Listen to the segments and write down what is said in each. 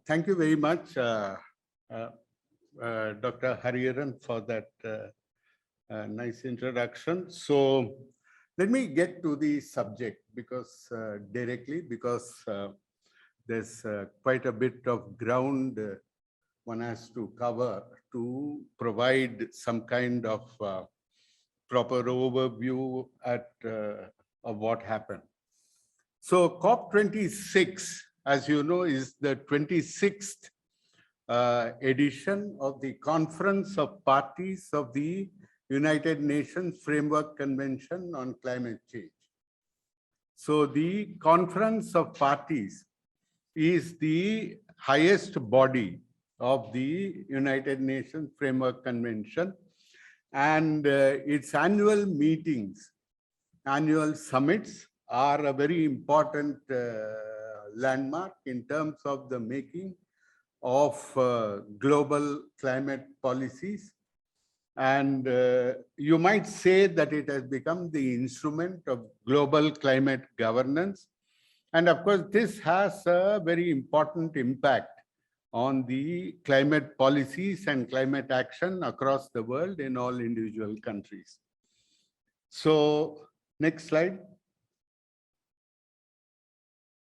Thank you very much, Dr. Hariharan, for that nice introduction. So let me get to the subject directly, because there's quite a bit of ground one has to cover to provide some kind of proper overview of what happened. So COP26, as you know, is the 26th edition of the Conference of Parties of the United Nations Framework Convention on Climate Change. So the Conference of Parties is the highest body of the United Nations Framework Convention, and its annual meetings, annual summits are a very important landmark in terms of the making of global climate policies. And you might say that it has become the instrument of global climate governance. And of course, this has a very important impact on the climate policies and climate action across the world in all individual countries. So, next slide.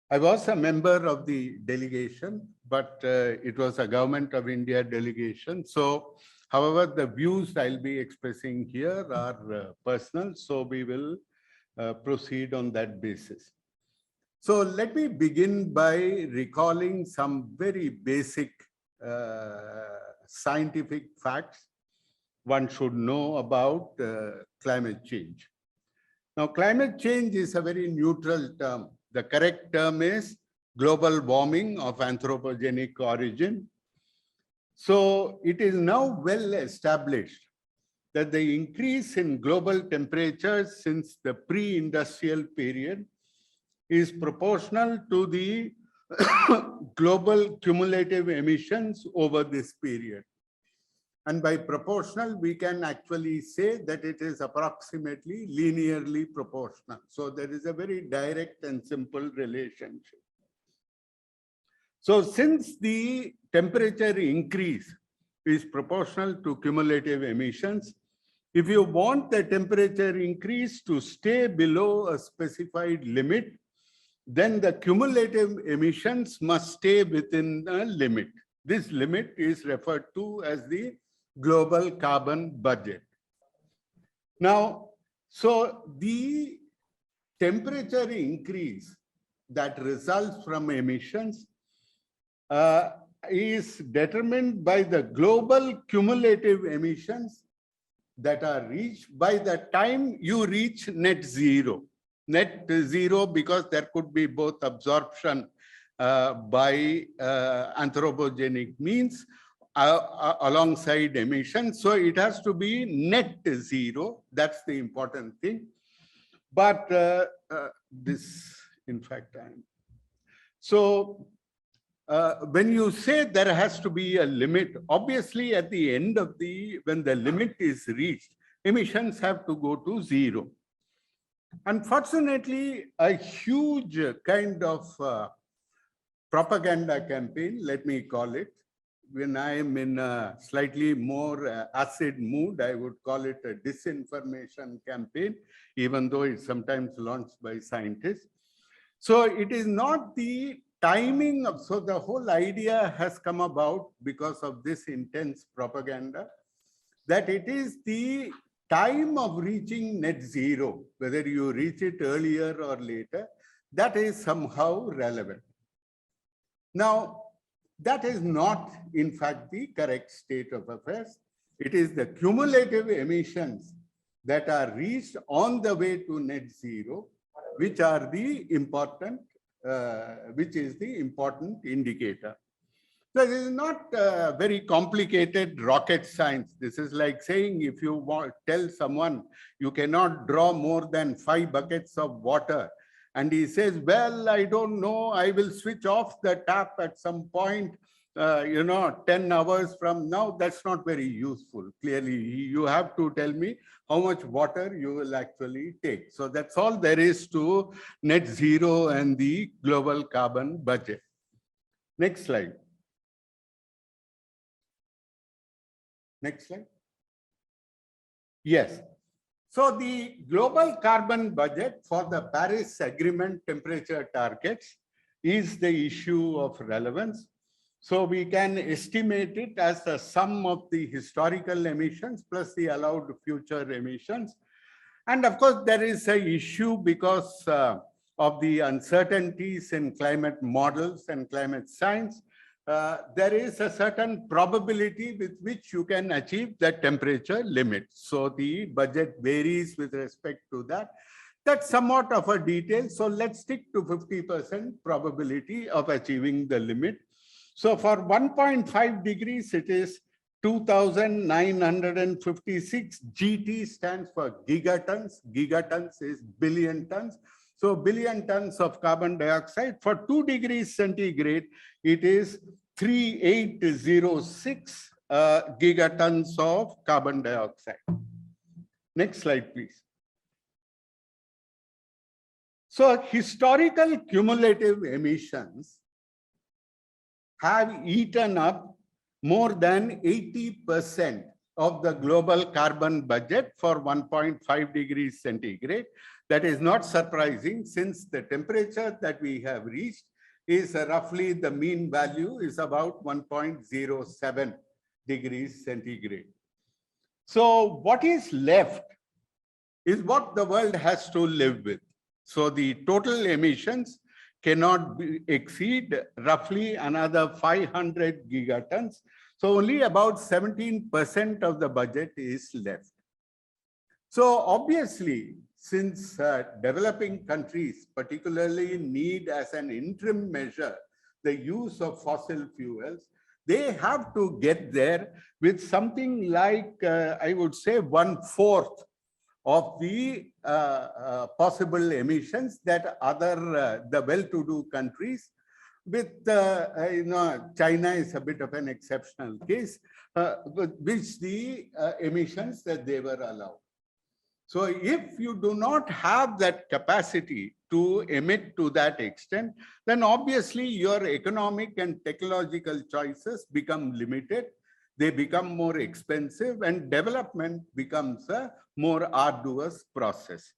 I was a member of the delegation, but it was a Government of India delegation. So, however, the views I'll be expressing here are personal, so we will proceed on that basis. So let me begin by recalling some very basic scientific facts one should know about climate change. Now, climate change is a very neutral term. The correct term is global warming of anthropogenic origin. So it is now well established that the increase in global temperatures since the pre-industrial period is proportional to the global cumulative emissions over this period. And by proportional, we can actually say that it is approximately linearly proportional. So there is a very direct and simple relationship. So since the temperature increase is proportional to cumulative emissions, if you want the temperature increase to stay below a specified limit, then the cumulative emissions must stay within a limit. This limit is referred to as the global carbon budget. Now, so the temperature increase that results from emissions is determined by the global cumulative emissions that are reached by the time you reach net zero. Net zero because there could be both absorption by anthropogenic means alongside emissions. So it has to be net zero. That's the important thing. But this, in fact, when you say there has to be a limit, obviously at the end of when the limit is reached, emissions have to go to zero. Unfortunately, a huge kind of propaganda campaign, let me call it, when I am in a slightly more acid mood, I would call it a disinformation campaign, even though it's sometimes launched by scientists. So it is not the timing of, so the whole idea has come about because of this intense propaganda, that it is the time of reaching net zero, whether you reach it earlier or later, that is somehow relevant. Now, that is not, in fact, the correct state of affairs. It is the cumulative emissions that are reached on the way to net zero, which are the important, which is the important indicator. So this is not very complicated rocket science. This is like saying if you tell someone you cannot draw more than 5 buckets of water, and he says, well, I don't know, I will switch off the tap at some point, 10 hours from now. That's not very useful. Clearly, you have to tell me how much water you will actually take. So that's all there is to net zero and the global carbon budget. Next slide. Next slide. Yes. So the global carbon budget for the Paris Agreement temperature targets is the issue of relevance. So we can estimate it as the sum of the historical emissions plus the allowed future emissions. And of course, there is an issue because of the uncertainties in climate models and climate science. There is a certain probability with which you can achieve the temperature limit. So the budget varies with respect to that. That's somewhat of a detail. So let's stick to 50% probability of achieving the limit. So for 1.5 degrees, it is 2,956. GT stands for gigatons. Gigatons is billion tons. So billion tons of carbon dioxide. For 2 degrees centigrade, it is 3806 gigatons of carbon dioxide. Next slide, please. So historical cumulative emissions have eaten up more than 80% of the global carbon budget for 1.5 degrees centigrade. That is not surprising since the temperature that we have reached is roughly the mean value is about 1.07 degrees centigrade. So what is left is what the world has to live with. So the total emissions cannot exceed roughly another 500 gigatons. So only about 17% of the budget is left. So obviously, since developing countries particularly need as an interim measure the use of fossil fuels, they have to get there with something like, I would say, 1/4 of the possible emissions that other the well-to-do countries with China is a bit of an exceptional case, which the emissions that they were allowed. So if you do not have that capacity to emit to that extent, then obviously your economic and technological choices become limited. They become more expensive and development becomes a more arduous process.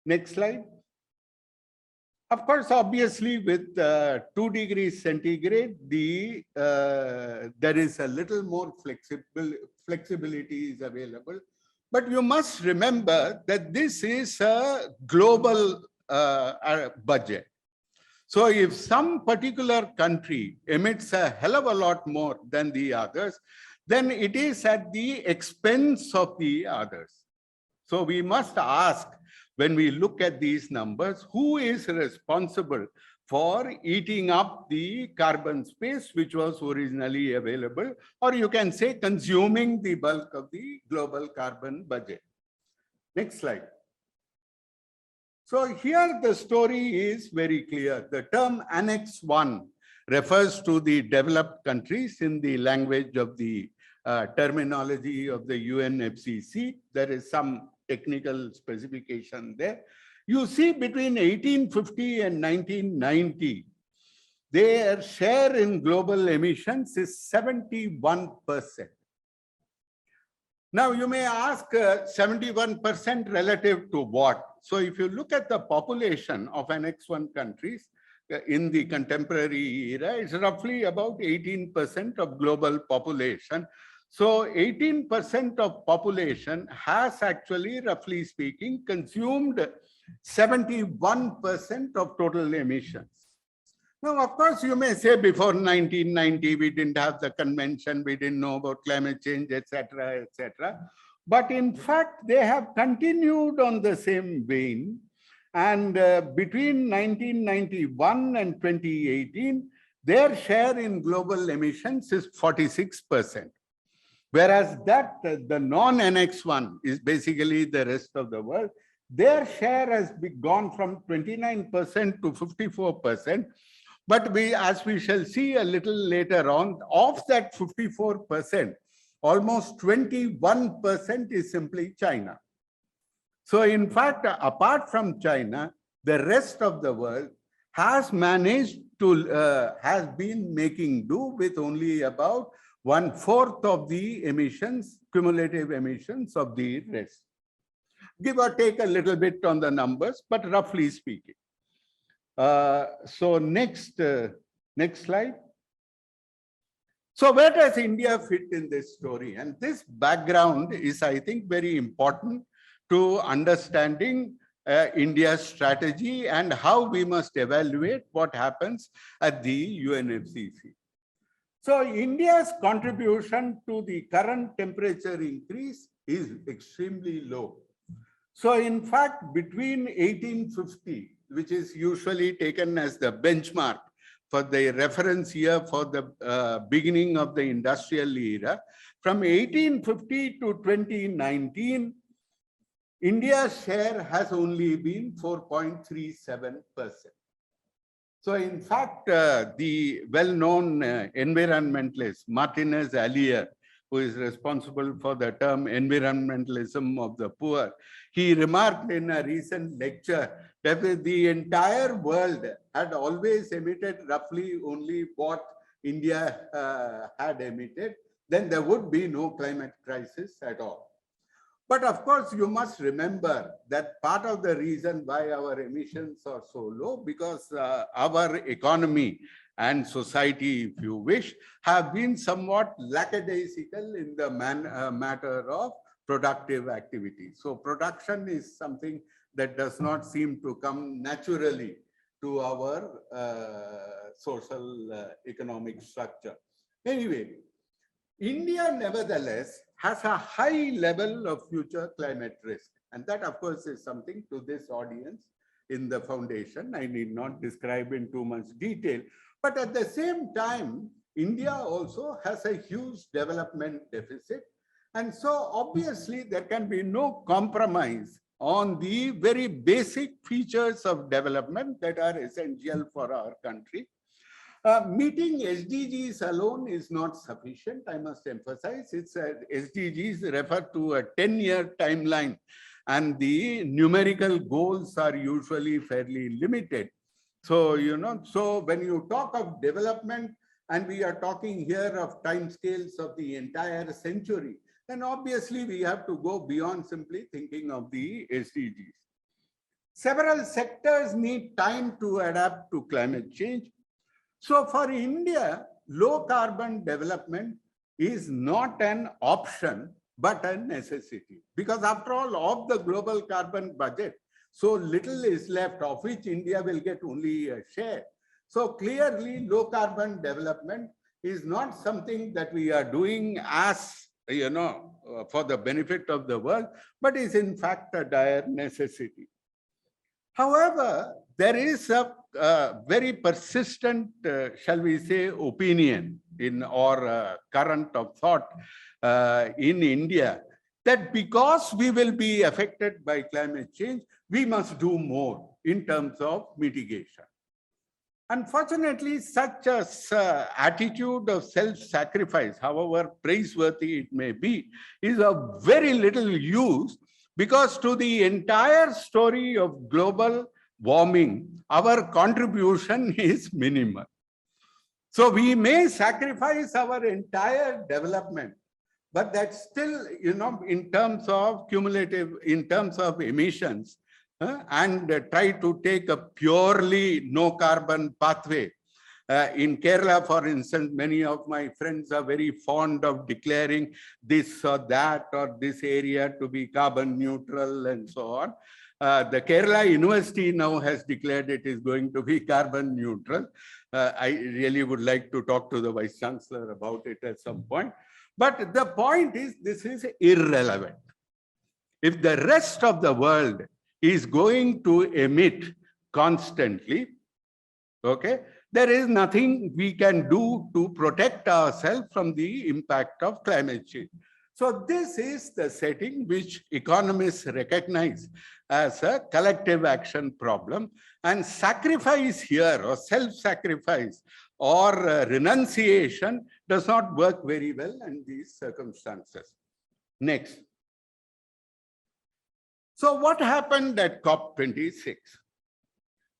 Next slide. Of course, obviously with 2 degrees centigrade, there is a little more flexibility is available. But you must remember that this is a global budget. So if some particular country emits a hell of a lot more than the others, then it is at the expense of the others. So we must ask, when we look at these numbers, who is responsible for eating up the carbon space which was originally available, or you can say consuming the bulk of the global carbon budget. Next slide. So here the story is very clear. The term Annex 1 refers to the developed countries in the language of the terminology of the UNFCCC. There is some technical specification there. You see, between 1850 and 1990, their share in global emissions is 71%. Now, you may ask 71% relative to what? So if you look at the population of Annex 1 countries in the contemporary era, it's roughly about 18% of global population. So 18% of population has actually, roughly speaking, consumed 71% of total emissions. Now, of course, you may say before 1990, we didn't have the convention, we didn't know about climate change, etc., etc. But in fact, they have continued on the same vein. And between 1991 and 2018, their share in global emissions is 46%. Whereas that the non-Annex 1 is basically the rest of the world, their share has gone from 29% to 54%. But as we shall see a little later on, of that 54%, almost 21% is simply China. So in fact, apart from China, the rest of the world has managed to, has been making do with only about 1/4 of the emissions, cumulative emissions of the rest. Give or take a little bit on the numbers, but roughly speaking. So next slide. So where does India fit in this story? And this background is, I think, very important to understanding India's strategy and how we must evaluate what happens at the UNFCCC. So India's contribution to the current temperature increase is extremely low. So in fact, between 1850, which is usually taken as the benchmark for the reference year for the beginning of the industrial era, from 1850 to 2019, India's share has only been 4.37%. So in fact, the well-known environmentalist, Martinez Allier, who is responsible for the term environmentalism of the poor, he remarked in a recent lecture that the entire world had always emitted roughly only what India had emitted, then there would be no climate crisis at all. But of course, you must remember that part of the reason why our emissions are so low, because our economy and society, if you wish, have been somewhat lackadaisical in the matter of productive activity. So production is something that does not seem to come naturally to our social economic structure. Anyway, India nevertheless has a high level of future climate risk. And that, of course, is something to this audience in the foundation. I need not describe in too much detail. But at the same time, India also has a huge development deficit. And so obviously there can be no compromise on the very basic features of development that are essential for our country. Meeting SDGs alone is not sufficient, I must emphasize. It's SDGs refer to a 10-year timeline, and the numerical goals are usually fairly limited. So, so when you talk of development, and we are talking here of timescales of the entire century, then obviously we have to go beyond simply thinking of the SDGs. Several sectors need time to adapt to climate change. So for India, low carbon development is not an option, but a necessity. Because after all, of the global carbon budget, so little is left, of which India will get only a share. So clearly, low carbon development is not something that we are doing as, for the benefit of the world, but is in fact a dire necessity. However, there is a very persistent, shall we say, opinion in or current of thought in India that because we will be affected by climate change, we must do more in terms of mitigation. Unfortunately, such an attitude of self-sacrifice, however praiseworthy it may be, is of very little use, because to the entire story of global warming, our contribution is minimal. So we may sacrifice our entire development, but that's still, in terms of cumulative, in terms of emissions, and try to take a purely no carbon pathway. In Kerala, for instance, many of my friends are very fond of declaring this or that or this area to be carbon neutral and so on. The Kerala University now has declared it is going to be carbon neutral. I really would like to talk to the Vice Chancellor about it at some point. But the point is, this is irrelevant. If the rest of the world is going to emit constantly, okay, there is nothing we can do to protect ourselves from the impact of climate change. So this is the setting which economists recognize as a collective action problem, and sacrifice here or self-sacrifice or renunciation does not work very well in these circumstances. Next. So what happened at COP26?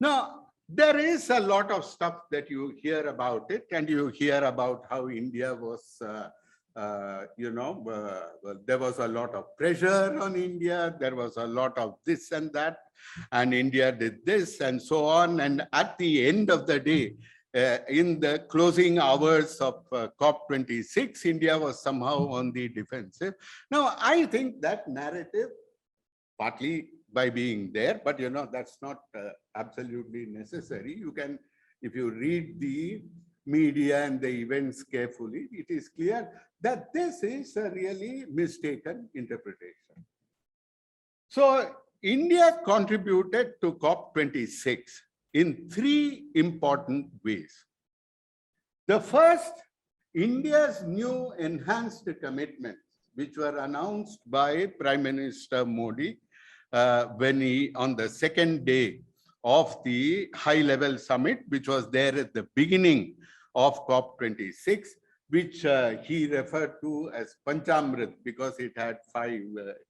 Now, There is a lot of stuff that you hear about it, and you hear about how India was, there was a lot of pressure on India. There was a lot of this and that, and India did this and so on. And at the end of the day, in the closing hours of COP26, India was somehow on the defensive. Now, I think that narrative, partly by being there, but that's not absolutely necessary. You can, if you read the media and the events carefully, it is clear that this is a really mistaken interpretation. So India contributed to COP26 in three important ways. The first, India's new enhanced commitments, which were announced by Prime Minister Modi when he, on the second day of the high-level summit, which was there at the beginning of COP26, which he referred to as Panchamrit because it had 5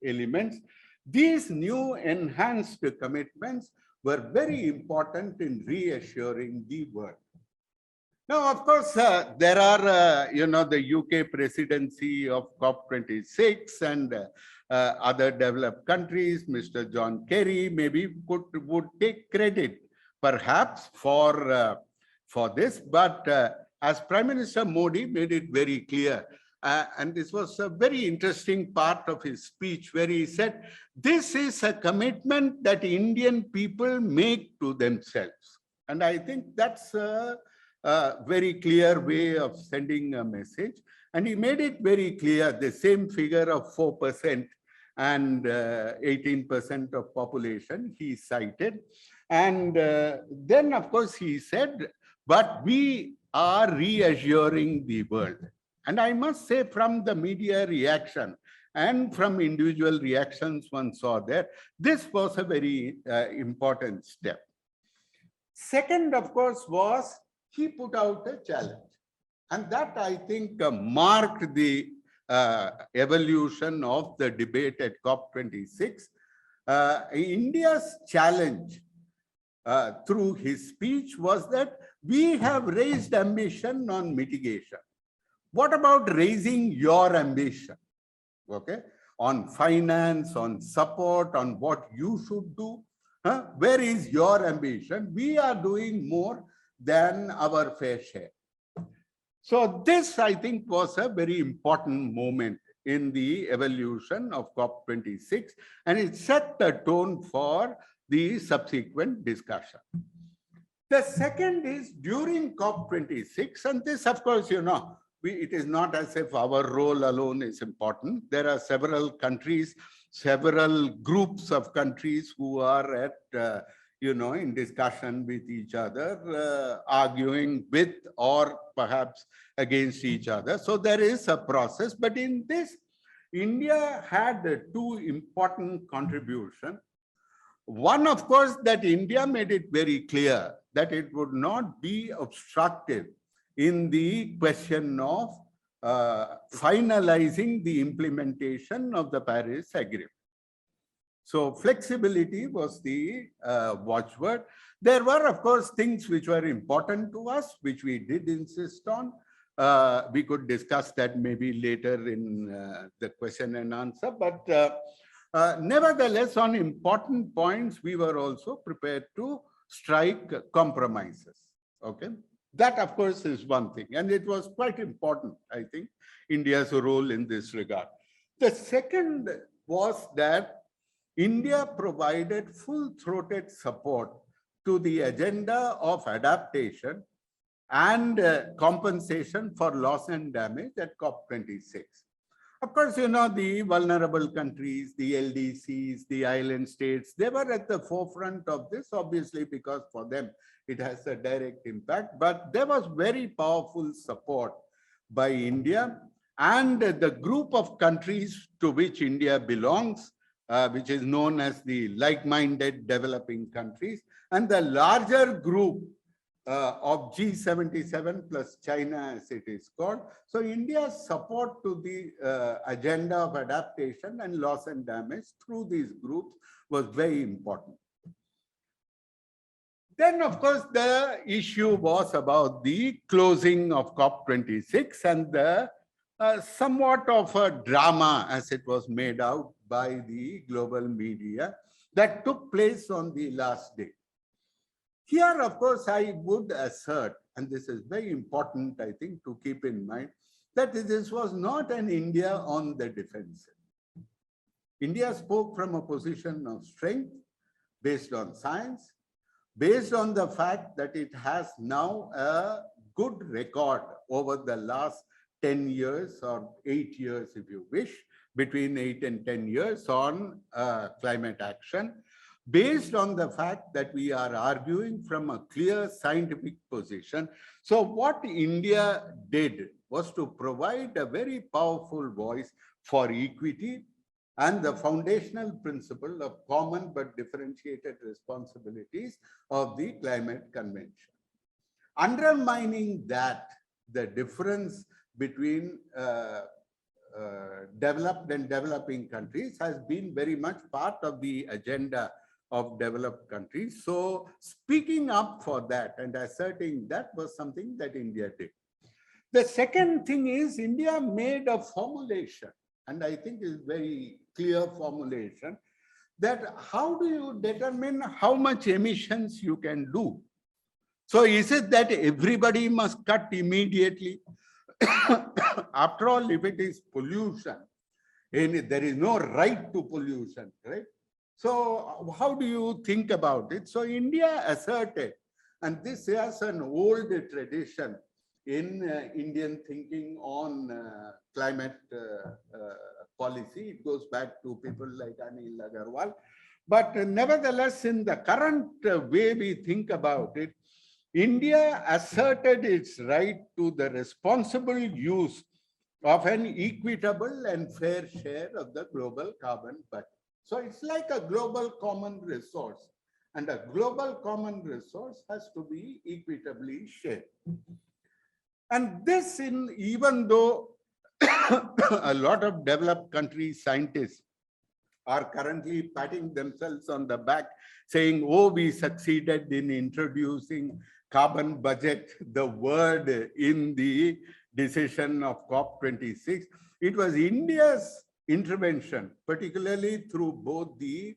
elements. These new enhanced commitments were very important in reassuring the world. Now, of course, there are, the UK presidency of COP26 and other developed countries. Mr. John Kerry maybe would take credit, perhaps, for this. But as Prime Minister Modi made it very clear, and this was a very interesting part of his speech, where he said, this is a commitment that Indian people make to themselves. And I think that's a very clear way of sending a message. And he made it very clear, the same figure of 4% and 18% of population he cited. And then, of course, he said, but we are reassuring the world. And I must say, from the media reaction and from individual reactions one saw there, this was a very important step. Second, of course, was he put out a challenge. And that, I think, marked the evolution of the debate at COP26. India's challenge through his speech was that we have raised ambition on mitigation. What about raising your ambition? Okay, on finance, on support, on what you should do? Where is your ambition? We are doing more than our fair share. So this, I think, was a very important moment in the evolution of COP26, and it set the tone for the subsequent discussion. The second is during COP26, and this, of course, it is not as if our role alone is important. There are several countries, several groups of countries who are at, in discussion with each other, arguing with or perhaps against each other. So there is a process, but in this, India had two important contributions. One, of course, that India made it very clear that it would not be obstructive in the question of finalizing the implementation of the Paris Agreement. So flexibility was the watchword. There were, of course, things which were important to us, which we did insist on. We could discuss that maybe later in the question and answer. But nevertheless, on important points, we were also prepared to strike compromises. Okay. That, of course, is one thing. And it was quite important, I think, India's role in this regard. The second was that India provided full-throated support to the agenda of adaptation and compensation for loss and damage at COP26. Of course, the vulnerable countries, the LDCs, the island states, they were at the forefront of this, obviously, because for them, it has a direct impact. But there was very powerful support by India and the group of countries to which India belongs, which is known as the like-minded developing countries, and the larger group of G77 plus China, as it is called. So India's support to the agenda of adaptation and loss and damage through these groups was very important. Then, of course, the issue was about the closing of COP26 and the somewhat of a drama, as it was made out by the global media, that took place on the last day. Here, of course, I would assert, and this is very important, I think, to keep in mind, that this was not an India on the defensive. India spoke from a position of strength based on science, based on the fact that it has now a good record over the last 10 years or 8 years, if you wish, between 8 and 10 years on climate action, based on the fact that we are arguing from a clear scientific position. So what India did was to provide a very powerful voice for equity and the foundational principle of common but differentiated responsibilities of the Climate Convention. Undermining that, the difference between developed and developing countries has been very much part of the agenda of developed countries. So speaking up for that and asserting that was something that India did. The second thing is India made a formulation, and I think is very clear formulation, that how do you determine how much emissions you can do? So is it that everybody must cut immediately? After all, if it is pollution, and there is no right to pollution, right? So how do you think about it? So India asserted, and this is an old tradition in Indian thinking on climate policy. It goes back to people like Anil Agarwal. But nevertheless, in the current way we think about it, India asserted its right to the responsible use of an equitable and fair share of the global carbon budget. So it's like a global common resource, and a global common resource has to be equitably shared. And this, even though a lot of developed country scientists are currently patting themselves on the back, saying, oh, we succeeded in introducing carbon budget, the word in the decision of COP26. It was India's intervention, particularly through both the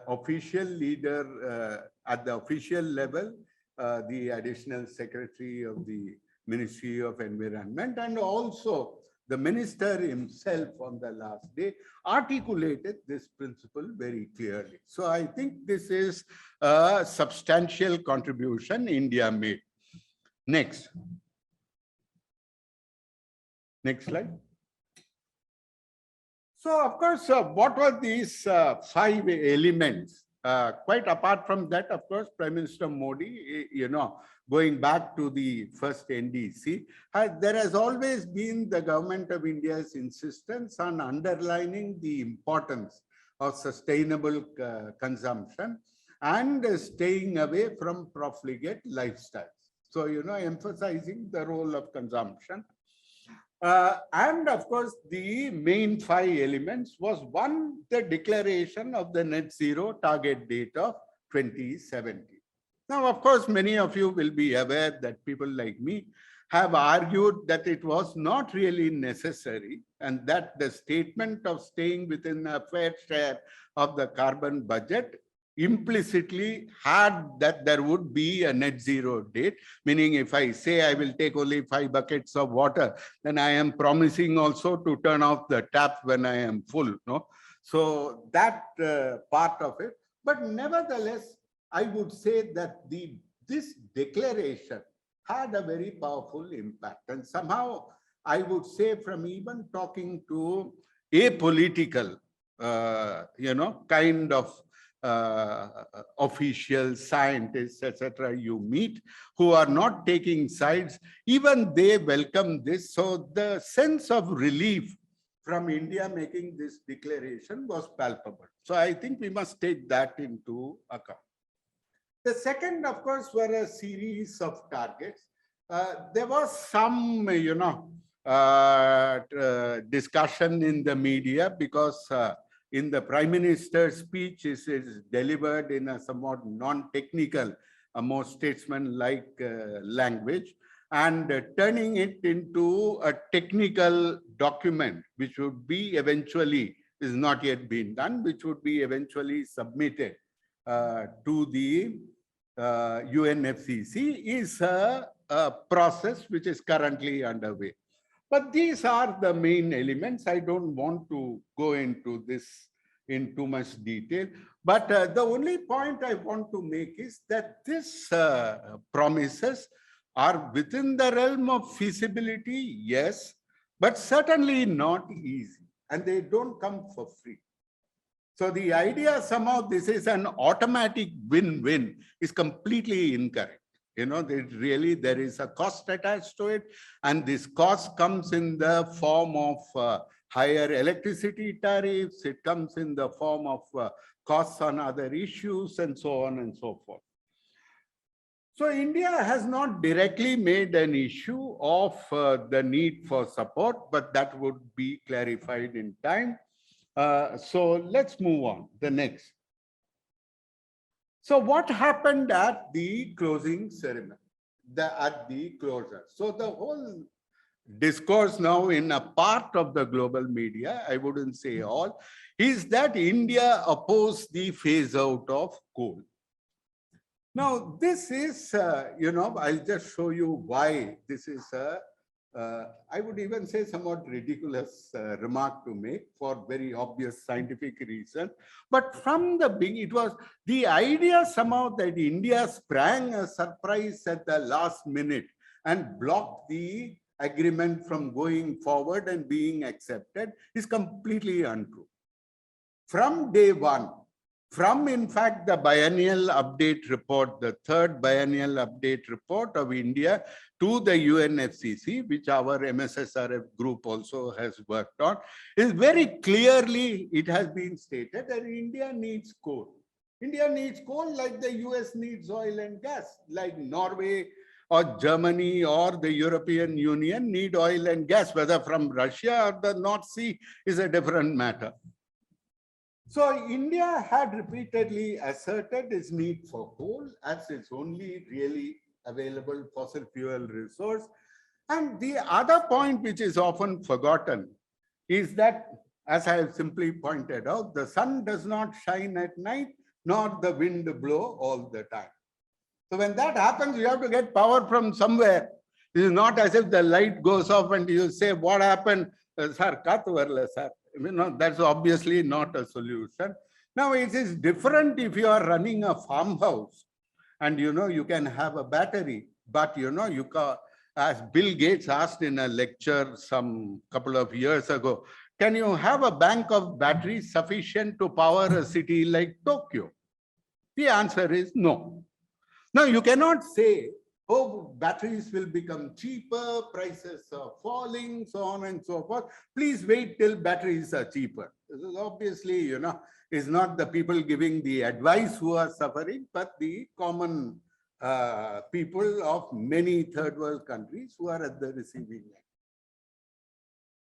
official leader at the official level, the additional secretary of the Ministry of Environment, and also the minister himself on the last day articulated this principle very clearly. So I think this is a substantial contribution India made. Next. Next slide. So, of course, what were these 5 elements? Quite apart from that, of course, Prime Minister Modi, going back to the first NDC, there has always been the government of India's insistence on underlining the importance of sustainable consumption and staying away from profligate lifestyles. So, emphasizing the role of consumption. And of course, the main 5 elements was one, the declaration of the net zero target date of 2070. Now, of course, many of you will be aware that people like me have argued that it was not really necessary and that the statement of staying within a fair share of the carbon budget implicitly had that there would be a net zero date, meaning if I say I will take only 5 buckets of water, then I am promising also to turn off the tap when I am full. No? So that part of it. But nevertheless, I would say that this declaration had a very powerful impact. And somehow I would say, from even talking to apolitical, kind of officials, scientists, etc., you meet who are not taking sides, even they welcome this. So the sense of relief from India making this declaration was palpable. So I think we must take that into account. The second, of course, were a series of targets. There was some, discussion in the media because in the Prime Minister's speech, it is delivered in a somewhat non-technical a more statesman-like language, and turning it into a technical document, which would be eventually, is not yet been done, which would be eventually submitted to the UNFCCC, is a process which is currently underway. But these are the main elements. I don't want to go into this in too much detail. But the only point I want to make is that these promises are within the realm of feasibility, yes, but certainly not easy. And they don't come for free. So the idea somehow this is an automatic win-win is completely incorrect. You know, there is a cost attached to it, and this cost comes in the form of higher electricity tariffs. It comes in the form of costs on other issues, and so on and so forth. So India has not directly made an issue of the need for support, but that would be clarified in time. So let's move on. The next. So what happened at the closing ceremony, at the closure? So the whole discourse now in a part of the global media, I wouldn't say all, is that India opposed the phase out of coal. Now, this is, I'll just show you why this is I would even say somewhat ridiculous remark to make for very obvious scientific reason. But from the beginning, it was the idea somehow that India sprang a surprise at the last minute and blocked the agreement from going forward and being accepted is completely untrue. From day one, from, in fact, the biennial update report, the third biennial update report of India to the UNFCCC, which our MSSRF group also has worked on, is very clearly, it has been stated that India needs coal. India needs coal like the US needs oil and gas, like Norway or Germany or the European Union need oil and gas, whether from Russia or the North Sea is a different matter. So India had repeatedly asserted its need for coal as its only really available fossil fuel resource. And the other point which is often forgotten is that, as I have simply pointed out, the sun does not shine at night, nor the wind blow all the time. So when that happens, you have to get power from somewhere. It is not as if the light goes off and you say, what happened? Sir, katu varla, sir. That's obviously not a solution. Now, it is different if you are running a farmhouse and, you can have a battery, but, you can, as Bill Gates asked in a lecture some couple of years ago, can you have a bank of batteries sufficient to power a city like Tokyo? The answer is no. Now, you cannot say, oh, batteries will become cheaper, prices are falling, so on and so forth. Please wait till batteries are cheaper. This is obviously, is not the people giving the advice who are suffering, but the common people of many third world countries who are at the receiving end.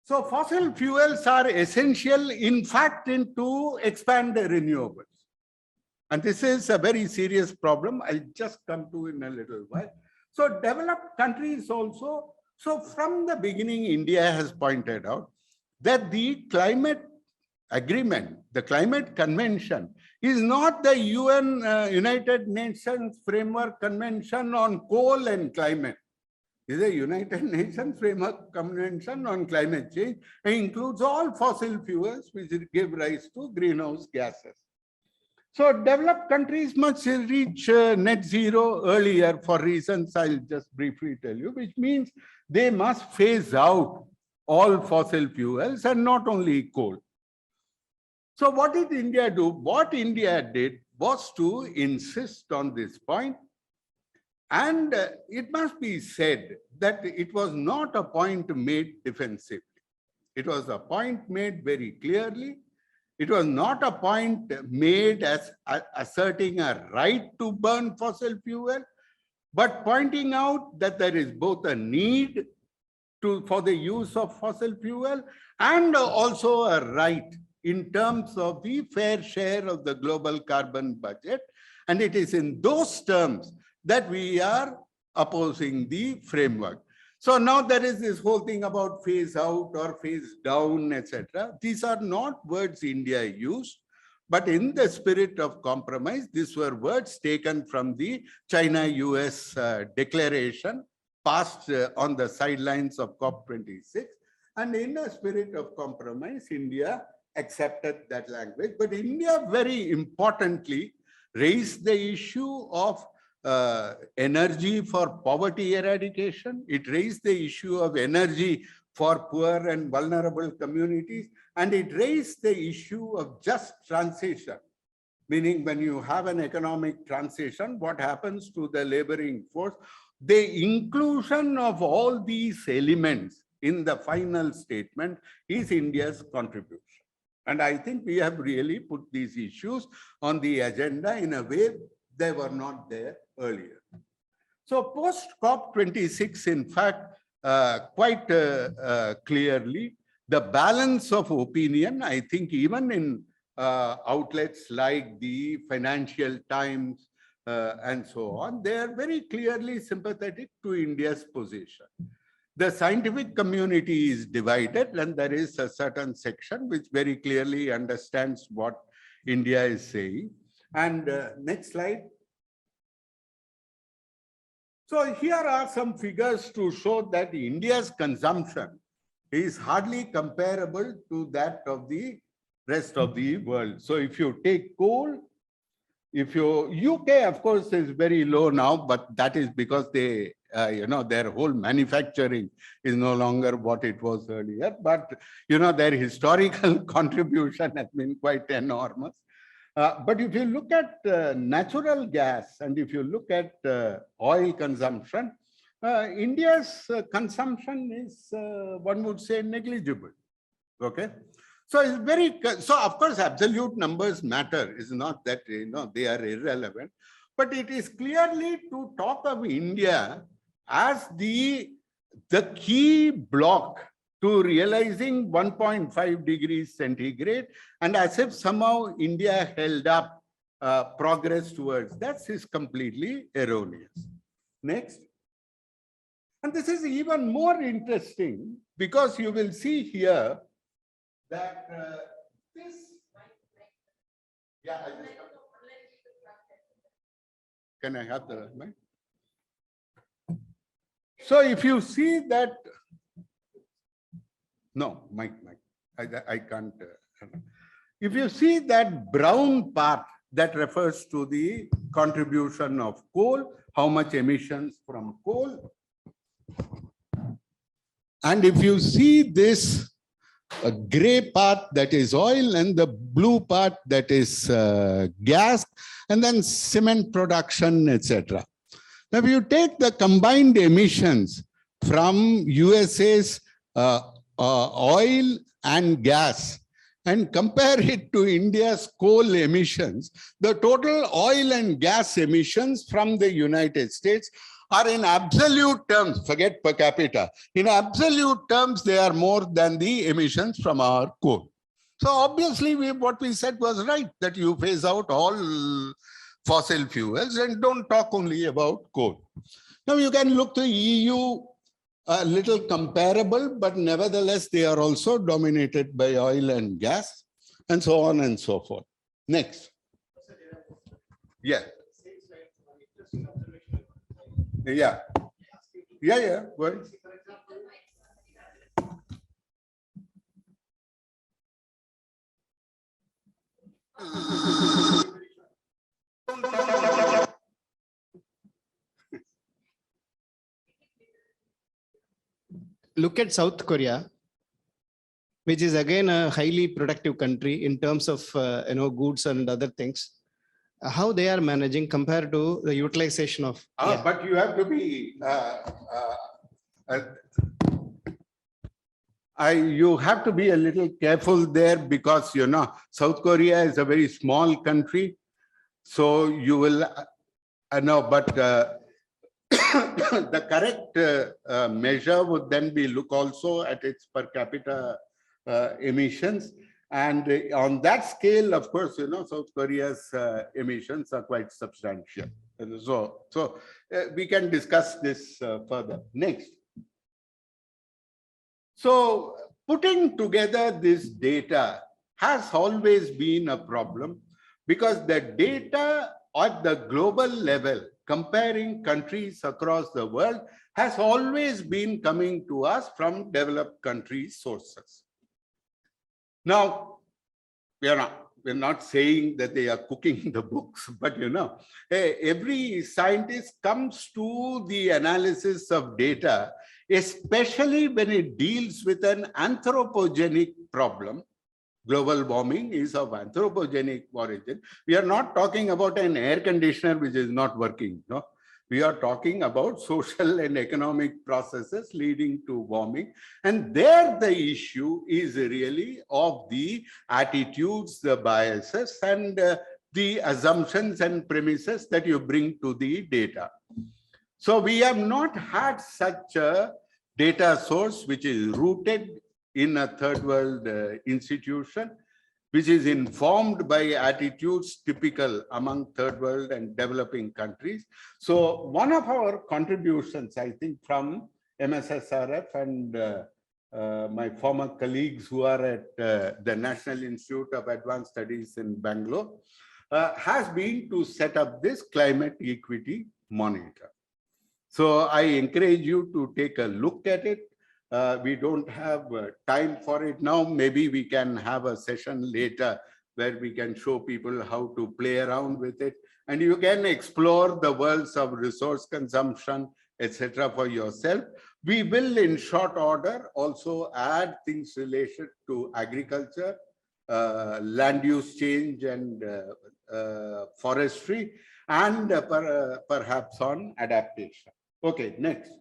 So fossil fuels are essential, in fact, to expand the renewables. And this is a very serious problem. I'll just come to in a little while. So developed countries also, so from the beginning, India has pointed out that the climate agreement, the climate convention, is not the United Nations Framework Convention on Coal and Climate. It is a United Nations Framework Convention on Climate Change and includes all fossil fuels which give rise to greenhouse gases. So developed countries must reach net zero earlier for reasons I'll just briefly tell you, which means they must phase out all fossil fuels and not only coal. So what did India do? What India did was to insist on this point. And it must be said that it was not a point made defensively. It was a point made very clearly. It was not a point made as asserting a right to burn fossil fuel, but pointing out that there is both a need for the use of fossil fuel and also a right in terms of the fair share of the global carbon budget. And it is in those terms that we are opposing the framework. So now there is this whole thing about phase out or phase down, etc. These are not words India used, but in the spirit of compromise, these were words taken from the China-US declaration passed on the sidelines of COP26. And in a spirit of compromise, India accepted that language. But India, very importantly, raised the issue of energy for poverty eradication. It raised the issue of energy for poor and vulnerable communities. And it raised the issue of just transition, meaning when you have an economic transition, what happens to the laboring force? The inclusion of all these elements in the final statement is India's contribution. And I think we have really put these issues on the agenda in a way they were not there earlier. So post COP26, in fact, quite clearly, the balance of opinion, I think even in outlets like the Financial Times and so on, they are very clearly sympathetic to India's position. The scientific community is divided, and there is a certain section which very clearly understands what India is saying. And next slide. So here are some figures to show that India's consumption is hardly comparable to that of the rest of the world. So if you take coal, if you, UK, of course, is very low now, but that is because they, their whole manufacturing is no longer what it was earlier. But, their historical contribution has been quite enormous. But if you look at natural gas and if you look at oil consumption, India's consumption is, one would say, negligible. Okay. So it's very, so of course, absolute numbers matter. It's not that, they are irrelevant, but it is clearly to talk of India as the key block to realizing 1.5 degrees centigrade, and as if somehow India held up progress towards that is completely erroneous. Next. And this is even more interesting because you will see here that this, yeah, can I have the mic? So if you see that, no, mic, I can't. If you see that brown part that refers to the contribution of coal, how much emissions from coal, and if you see this a gray part that is oil and the blue part that is gas, and then cement production, etc. Now, if you take the combined emissions from USA's oil and gas and compare it to India's coal emissions, the total oil and gas emissions from the United States are in absolute terms, forget per capita, in absolute terms, they are more than the emissions from our coal. So obviously, what we said was right, that you phase out all fossil fuels and don't talk only about coal. Now you can look to EU, a little comparable, but nevertheless, they are also dominated by oil and gas, and so on and so forth. Next. Yeah. Yeah. Yeah. Go ahead. Look at South Korea, which is again a highly productive country in terms of goods and other things. How they are managing compared to the utilization of. But you have to be. You have to be a little careful there because South Korea is a very small country, so you will. But the correct measure would then be look also at its per capita emissions. And on that scale, of course, South Korea's emissions are quite substantial. So we can discuss this further. Next. So putting together this data has always been a problem because the data at the global level, comparing countries across the world, has always been coming to us from developed country sources. Now, we're not saying that they are cooking the books, but every scientist comes to the analysis of data, especially when it deals with an anthropogenic problem. Global warming is of anthropogenic origin. We are not talking about an air conditioner which is not working. No, we are talking about social and economic processes leading to warming. And there the issue is really of the attitudes, the biases, and the assumptions and premises that you bring to the data. So we have not had such a data source which is rooted in a third world institution, which is informed by attitudes typical among third world and developing countries. So one of our contributions, I think, from MSSRF and my former colleagues who are at the National Institute of Advanced Studies in Bangalore, has been to set up this climate equity monitor. So I encourage you to take a look at it. We don't have time for it now. Maybe we can have a session later where we can show people how to play around with it. And you can explore the worlds of resource consumption, etc. for yourself. We will, in short order, also add things related to agriculture, land use change and forestry, and perhaps on adaptation. Okay, next.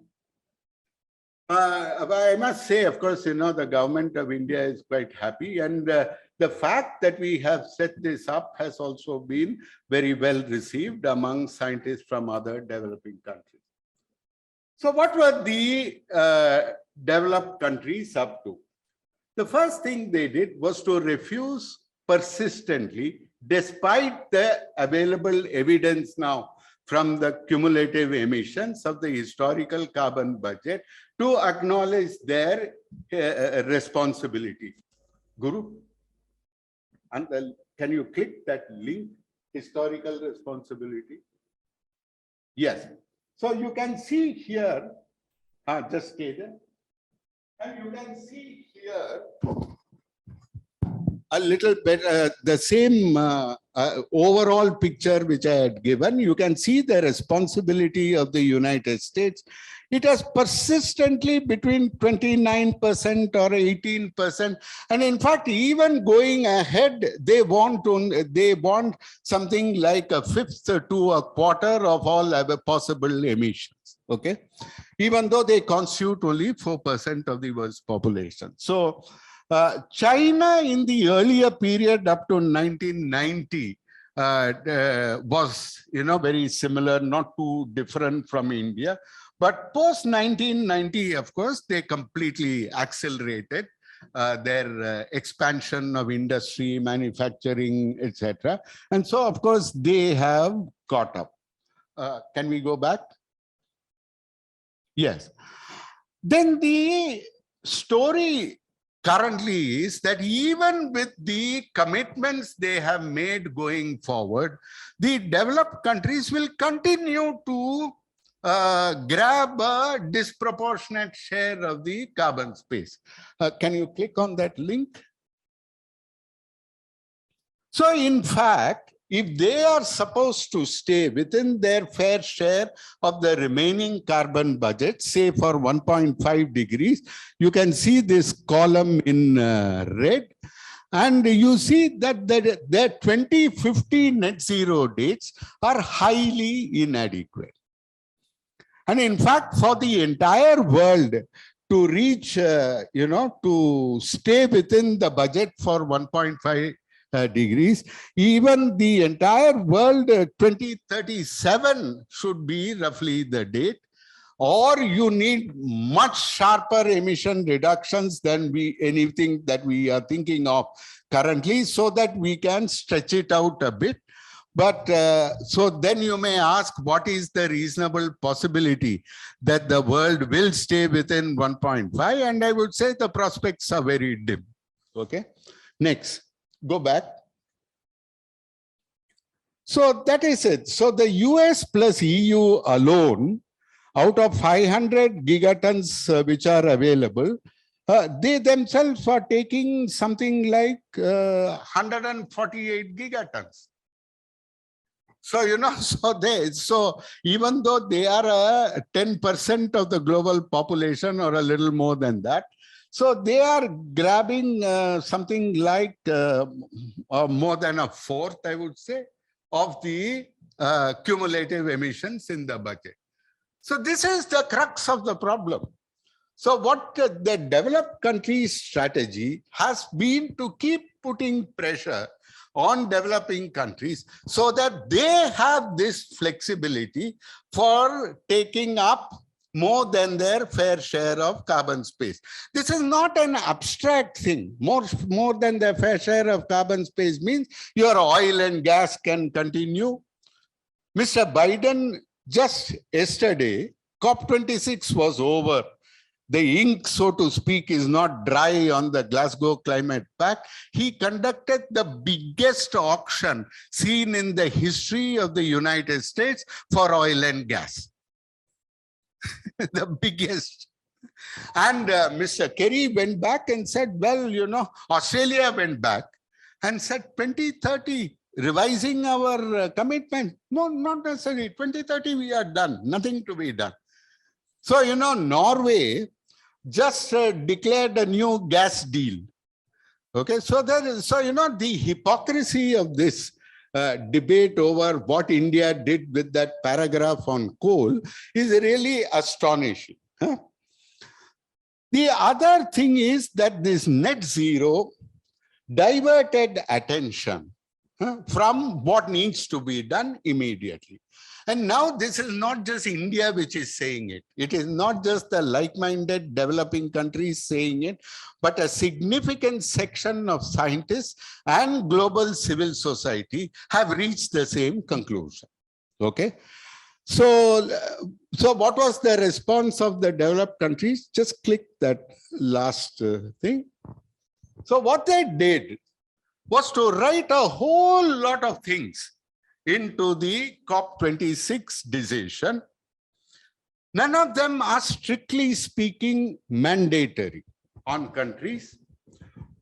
I must say, of course, the government of India is quite happy, and the fact that we have set this up has also been very well received among scientists from other developing countries. So what were the developed countries up to? The first thing they did was to refuse persistently, despite the available evidence now from the cumulative emissions of the historical carbon budget, to acknowledge their responsibility. Guru, and can you click that link, historical responsibility? Yes. So you can see here, just stay there. And you can see here a little bit the same overall picture which I had given. You can see the responsibility of the United States. It has persistently between 29% or 18%. And in fact, even going ahead, they want something like a fifth to a quarter of all possible emissions. Okay, even though they constitute only 4% of the world's population. So China in the earlier period up to 1990 was, very similar, not too different from India. But post 1990, of course, they completely accelerated their expansion of industry, manufacturing, etc. And so, of course, they have caught up. Can we go back? Yes. Then the story currently is that even with the commitments they have made going forward, the developed countries will continue to grab a disproportionate share of the carbon space. Can you click on that link? So in fact, if they are supposed to stay within their fair share of the remaining carbon budget, say for 1.5 degrees, you can see this column in red, and you see that their 2050 net zero dates are highly inadequate. And in fact, for the entire world to reach, to stay within the budget for 1.5 degrees, even the entire world 2037 should be roughly the date, or you need much sharper emission reductions than anything that we are thinking of currently, so that we can stretch it out a bit. But so then you may ask, what is the reasonable possibility that the world will stay within 1.5? And I would say the prospects are very dim. Okay. Next, go back. So that is it. So the US plus EU alone, out of 500 gigatons which are available, they themselves are taking something like 148 gigatons. So, so even though they are 10% of the global population or a little more than that, so they are grabbing something like more than a fourth, I would say, of the cumulative emissions in the budget. So this is the crux of the problem. So what the developed countries' strategy has been to keep putting pressure on developing countries so that they have this flexibility for taking up more than their fair share of carbon space. This is not an abstract thing. More than their fair share of carbon space means your oil and gas can continue. Mr. Biden, just yesterday, COP26 was over. The ink, so to speak, is not dry on the Glasgow Climate Pact. He conducted the biggest auction seen in the history of the United States for oil and gas. The biggest. And Mr. Kerry went back and said, well, Australia went back and said 2030, revising our commitment. No, not necessarily. 2030, we are done. Nothing to be done. So, Norway just declared a new gas deal. Okay, so the hypocrisy of this debate over what India did with that paragraph on coal is really astonishing. Huh? The other thing is that this net zero diverted attention from what needs to be done immediately. And now this is not just India which is saying it. It is not just the like-minded developing countries saying it, but a significant section of scientists and global civil society have reached the same conclusion. Okay. So what was the response of the developed countries? Just click that last thing. So what they did was to write a whole lot of things into the COP26 decision. None of them are strictly speaking mandatory on countries,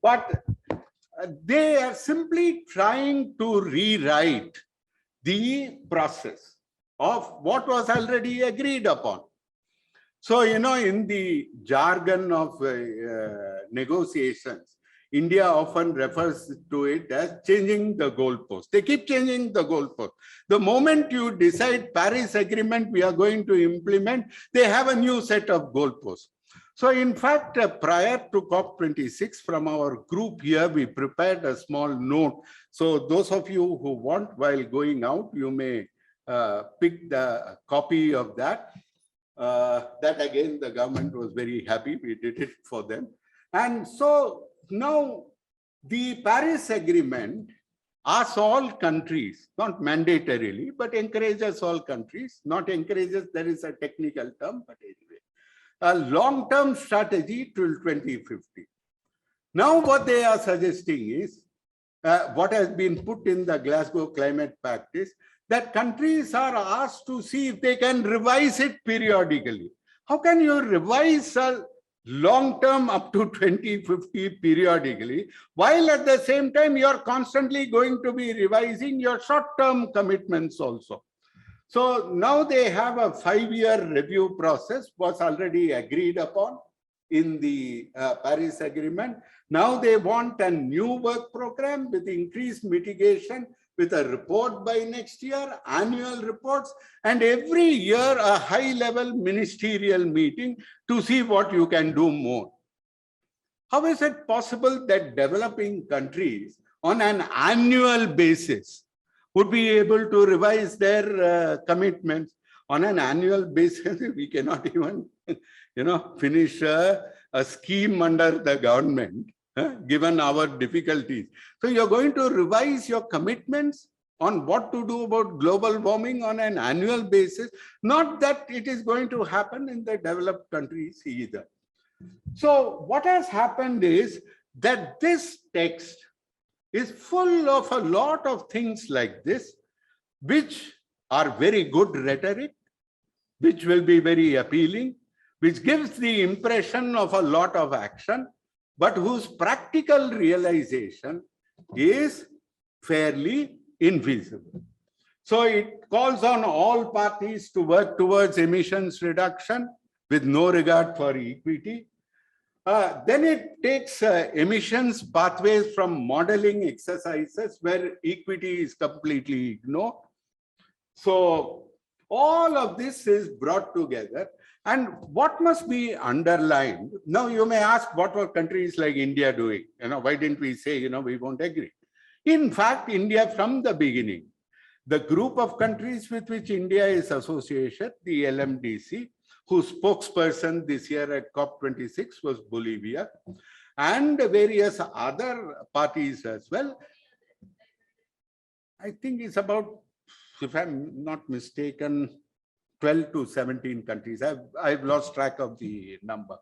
but they are simply trying to rewrite the process of what was already agreed upon. So, in the jargon of negotiations, India often refers to it as changing the goalpost. They keep changing the goalpost. The moment you decide Paris Agreement we are going to implement, they have a new set of goalposts. So in fact, prior to COP26, from our group here, we prepared a small note. So those of you who want, while going out, you may pick the copy of that. That again, the government was very happy. We did it for them. And so now the Paris Agreement asks all countries, not mandatorily, but encourages all countries, not encourages, there is a technical term, but anyway, a long-term strategy till 2050. Now what they are suggesting is, what has been put in the Glasgow Climate Pact is that countries are asked to see if they can revise it periodically. How can you revise a long-term up to 2050 periodically, while at the same time you're constantly going to be revising your short-term commitments also? So now they have a 5-year review process, was already agreed upon in the Paris Agreement. Now they want a new work program with increased mitigation, with a report by next year, annual reports, and every year a high-level ministerial meeting to see what you can do more. How is it possible that developing countries on an annual basis would be able to revise their commitments? On an annual basis? We cannot even, finish a scheme under the government, given our difficulties. So you're going to revise your commitments on what to do about global warming on an annual basis. Not that it is going to happen in the developed countries either. So what has happened is that this text is full of a lot of things like this, which are very good rhetoric, which will be very appealing, which gives the impression of a lot of action, but whose practical realization is fairly invisible. So it calls on all parties to work towards emissions reduction with no regard for equity. Then it takes emissions pathways from modeling exercises where equity is completely ignored. So all of this is brought together. And what must be underlined? Now you may ask, what were countries like India doing? Why didn't we say, we won't agree? In fact, India from the beginning, the group of countries with which India is associated, the LMDC, whose spokesperson this year at COP26 was Bolivia, and various other parties as well. I think it's about, if I'm not mistaken, 12 to 17 countries. I've lost track of the number.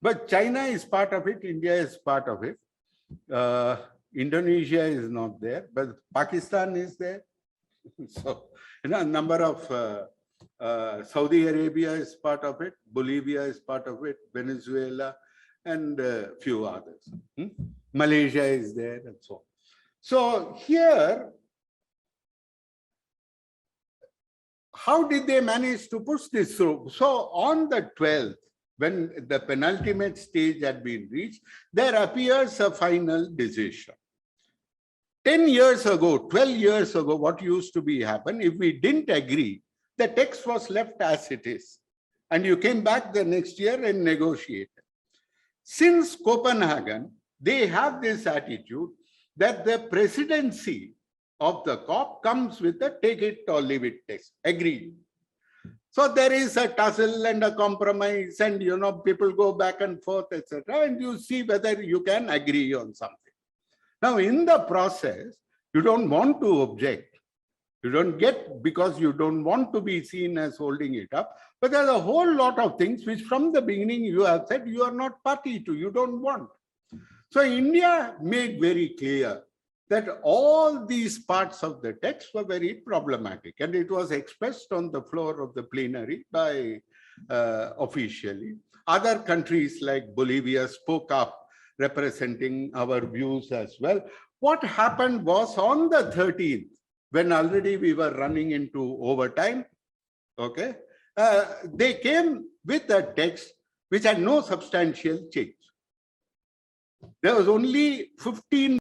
But China is part of it, India is part of it. Indonesia is not there, but Pakistan is there. So, a number of Saudi Arabia is part of it, Bolivia is part of it, Venezuela, and a few others. Malaysia is there, and so on. So here, how did they manage to push this through? So on the 12th, when the penultimate stage had been reached, there appears a final decision. 10 years ago, 12 years ago, what used to be happen, if we didn't agree, the text was left as it is. And you came back the next year and negotiated. Since Copenhagen, they have this attitude that the presidency of the COP comes with a take it or leave it text. Agreed. So there is a tussle and a compromise, and people go back and forth, etc. And you see whether you can agree on something. Now, in the process, you don't want to object. You don't get, because you don't want to be seen as holding it up. But there's a whole lot of things which from the beginning you have said you are not party to, you don't want. So India made very clear that all these parts of the text were very problematic, and it was expressed on the floor of the plenary by officially. Other countries like Bolivia spoke up, representing our views as well. What happened was on the 13th, when already we were running into overtime, okay, they came with a text which had no substantial change. There was only 15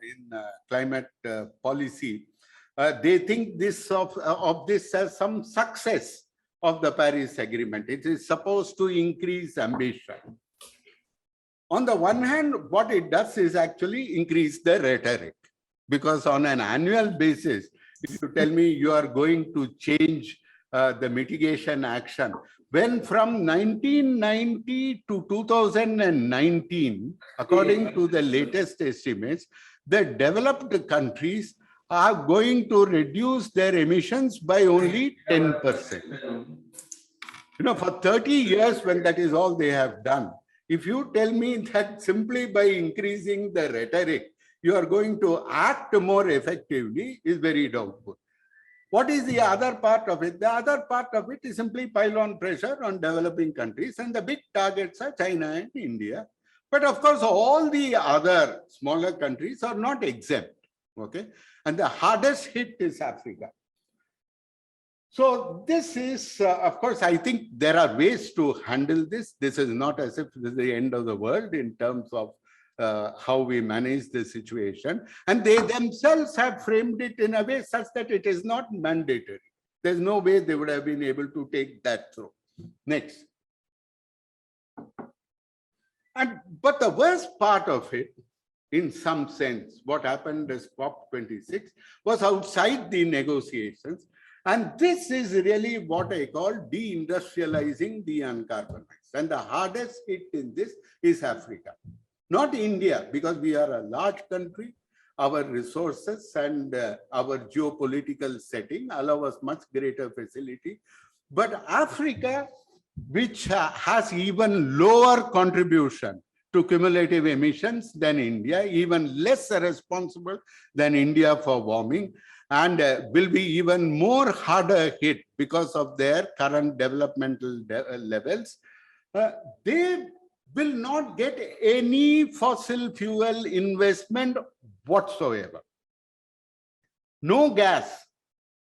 in climate policy, they think this of this as some success of the Paris Agreement. It is supposed to increase ambition. On the one hand, what it does is actually increase the rhetoric, because on an annual basis, if you tell me you are going to change the mitigation action, when from 1990 to 2019, according to the latest estimates, the developed countries are going to reduce their emissions by only 10%. For 30 years, when that is all they have done, if you tell me that simply by increasing the rhetoric, you are going to act more effectively, is very doubtful. What is the other part of it? The other part of it is simply pile on pressure on developing countries, and the big targets are China and India. But of course, all the other smaller countries are not exempt, okay? And the hardest hit is Africa. So this is, of course, I think there are ways to handle this. This is not as if this is the end of the world in terms of how we manage the situation. And they themselves have framed it in a way such that it is not mandatory. There's no way they would have been able to take that through. Next. But the worst part of it, in some sense, what happened as COP26 was outside the negotiations. And this is really what I call deindustrializing the uncarbonized. And the hardest hit in this is Africa, not India, because we are a large country. Our resources and our geopolitical setting allow us much greater facility. But Africa, which has even lower contribution to cumulative emissions than India, even less responsible than India for warming, and will be even more harder hit because of their current developmental levels, they will not get any fossil fuel investment whatsoever. No gas,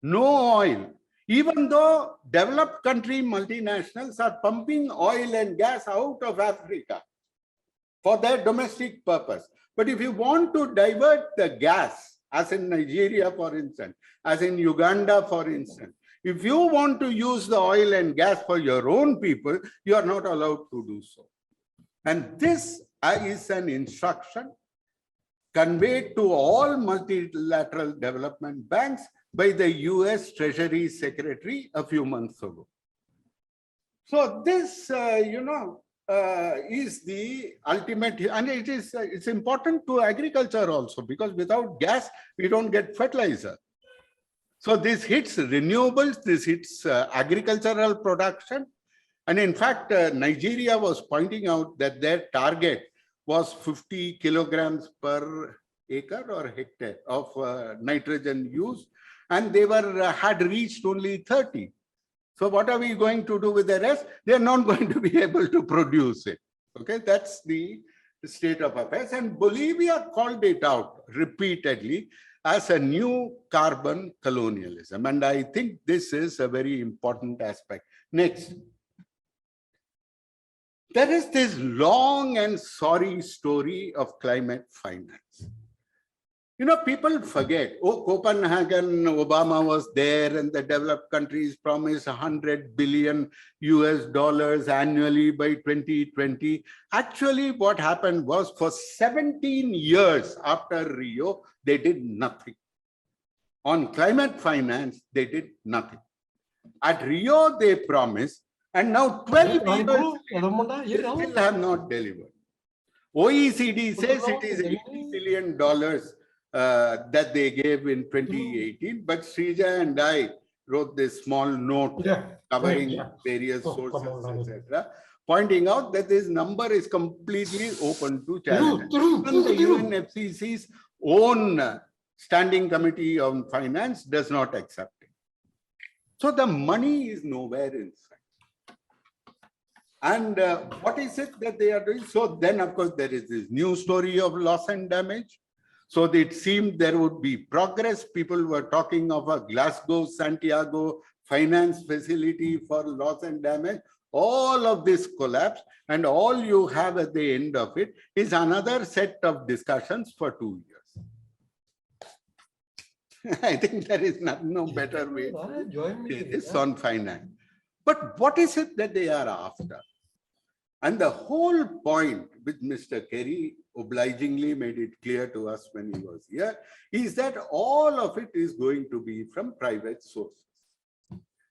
no oil. Even though developed country multinationals are pumping oil and gas out of Africa for their domestic purpose. But if you want to divert the gas, as in Nigeria, for instance, as in Uganda, for instance, if you want to use the oil and gas for your own people, you are not allowed to do so. And this is an instruction conveyed to all multilateral development banks by the US Treasury Secretary a few months ago. So this, is the ultimate, and it's important to agriculture also, because without gas, we don't get fertilizer. So this hits renewables, this hits agricultural production. And in fact, Nigeria was pointing out that their target was 50 kilograms per acre or hectare of nitrogen use, and they had reached only 30. So what are we going to do with the rest? They're not going to be able to produce it. Okay, that's the state of affairs. And Bolivia called it out repeatedly as a new carbon colonialism. And I think this is a very important aspect. Next. There is this long and sorry story of climate finance. People forget, Copenhagen, Obama was there and the developed countries promised $100 billion annually by 2020. Actually, what happened was for 17 years after Rio, they did nothing. On climate finance, they did nothing. At Rio, they promised, and now 12 years they still have not delivered. OECD says it is $80 billion that they gave in 2018, but Srija and I wrote this small note covering various sources, etc., pointing out that this number is completely open to challenge. Even the UNFCCC's own Standing Committee on Finance does not accept it. So the money is nowhere in sight. And what is it that they are doing? So then, of course, there is this new story of loss and damage. So it seemed there would be progress. People were talking of a Glasgow-Santiago finance facility for loss and damage. All of this collapsed, and all you have at the end of it is another set of discussions for 2 years. I think there is no better way to say this on finance. But what is it that they are after? And the whole point, which Mr. Kerry obligingly made it clear to us when he was here, is that all of it is going to be from private sources.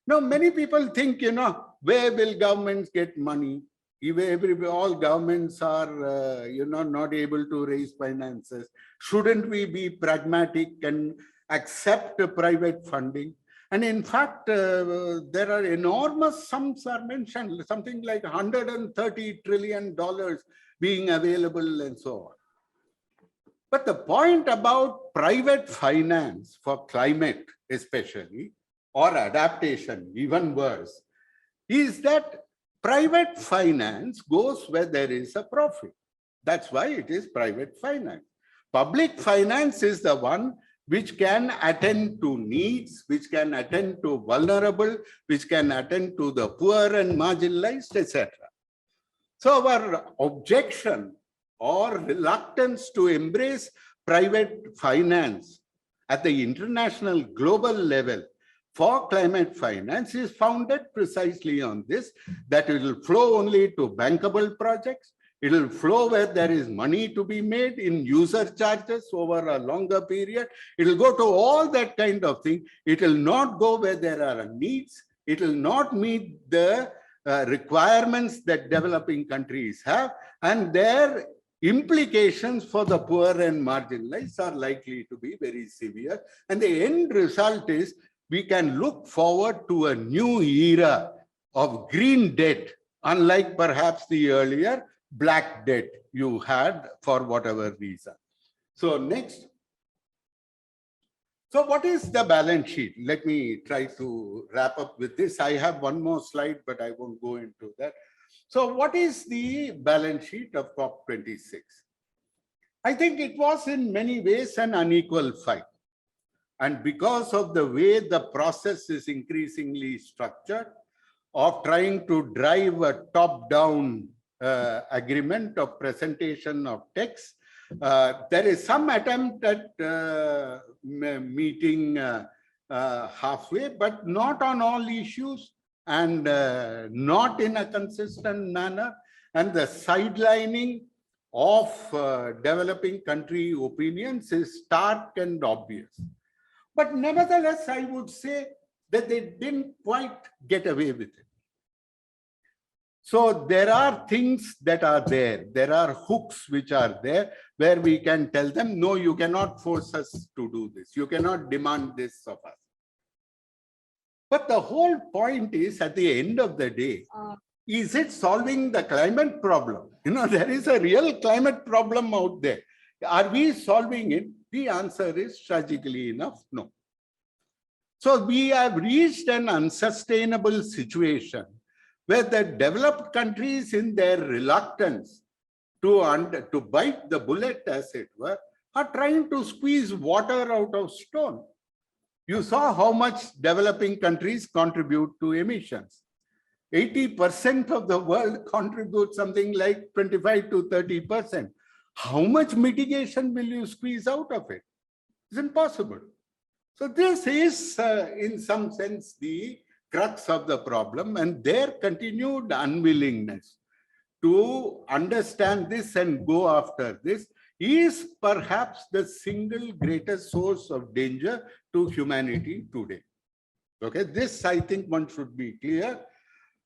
Now, many people think, where will governments get money? All governments are, not able to raise finances. Shouldn't we be pragmatic and accept private funding? And in fact, there are enormous sums are mentioned, something like $130 trillion being available and so on. But the point about private finance for climate especially, or adaptation, even worse, is that private finance goes where there is a profit. That's why it is private finance. Public finance is the one which can attend to needs, which can attend to vulnerable, which can attend to the poor and marginalized, etc. So our objection or reluctance to embrace private finance at the international global level for climate finance is founded precisely on this, that it will flow only to bankable projects. It will flow where there is money to be made in user charges over a longer period. It will go to all that kind of thing. It will not go where there are needs. It will not meet the requirements that developing countries have, and their implications for the poor and marginalized are likely to be very severe. And the end result is we can look forward to a new era of green debt, unlike perhaps the earlier black debt you had for whatever reason. So next. So what is the balance sheet? Let me try to wrap up with this. I have one more slide, but I won't go into that. So what is the balance sheet of COP26? I think it was in many ways an unequal fight. And because of the way the process is increasingly structured of trying to drive a top-down agreement of presentation of text, there is some attempt at meeting halfway, but not on all issues and not in a consistent manner. And the sidelining of developing country opinions is stark and obvious. But nevertheless, I would say that they didn't quite get away with it. So there are things that are there. There are hooks which are there where we can tell them, no, you cannot force us to do this. You cannot demand this of us. But the whole point is, at the end of the day, is it solving the climate problem? You know, there is a real climate problem out there. Are we solving it? The answer is, tragically enough, no. So we have reached an unsustainable situation where the developed countries, in their reluctance to bite the bullet, as it were, are trying to squeeze water out of stone. You saw how much developing countries contribute to emissions. 80% of the world contributes something like 25 to 30%. How much mitigation will you squeeze out of it? It's impossible. So this is, in some sense, the crux of the problem, and their continued unwillingness to understand this and go after this is perhaps the single greatest source of danger to humanity today. Okay, this I think one should be clear.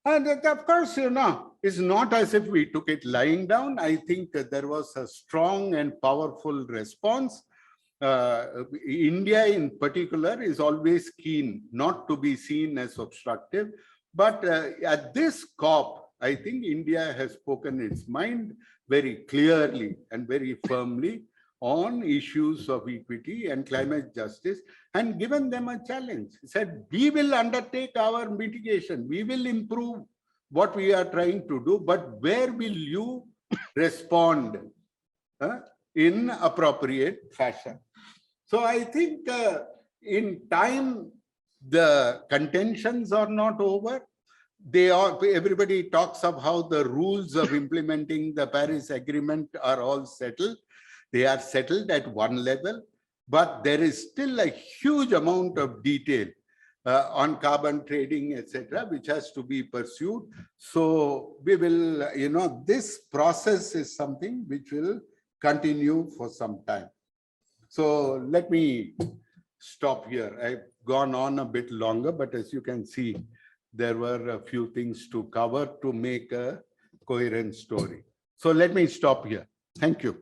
And of course, you know, it's not as if we took it lying down. I think that there was a strong and powerful response. India in particular is always keen not to be seen as obstructive. But at this COP, I think India has spoken its mind very clearly and very firmly on issues of equity and climate justice, and given them a challenge. Said, we will undertake our mitigation. We will improve what we are trying to do, but where will you respond in appropriate fashion? So I think in time, the contentions are not over. Everybody talks of how the rules of implementing the Paris Agreement are all settled. They are settled at one level, but there is still a huge amount of detail on carbon trading, etc., which has to be pursued. So we will, you know, this process is something which will continue for some time. So let me stop here. I've gone on a bit longer, but as you can see, there were a few things to cover to make a coherent story. So let me stop here. Thank you.